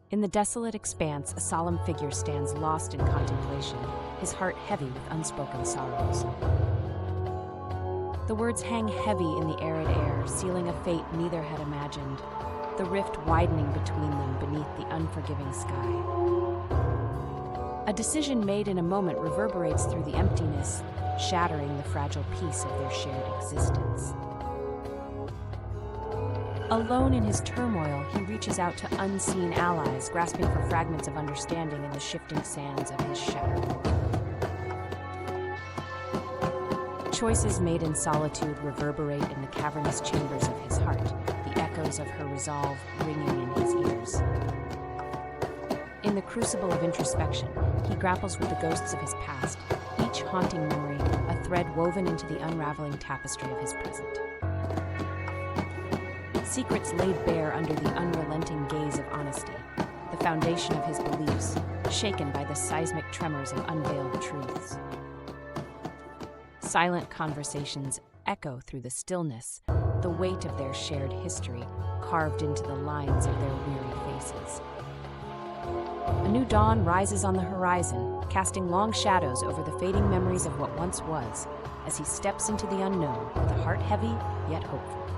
In the desolate expanse, a solemn figure stands lost in contemplation, his heart heavy with unspoken sorrows. The words hang heavy in the arid air, sealing a fate neither had imagined, the rift widening between them beneath the unforgiving sky. A decision made in a moment reverberates through the emptiness, shattering the fragile peace of their shared existence. Alone in his turmoil, he reaches out to unseen allies, grasping for fragments of understanding in the shifting sands of his shattered world. Choices made in solitude reverberate in the cavernous chambers of his heart, the echoes of her resolve ringing in his ears. In the crucible of introspection, he grapples with the ghosts of his past, each haunting memory, a thread woven into the unraveling tapestry of his present. Secrets laid bare under the unrelenting gaze of honesty, the foundation of his beliefs, shaken by the seismic tremors of unveiled truths. Silent conversations echo through the stillness, the weight of their shared history carved into the lines of their weary faces. A new dawn rises on the horizon, casting long shadows over the fading memories of what once was, as he steps into the unknown with a heart heavy yet hopeful.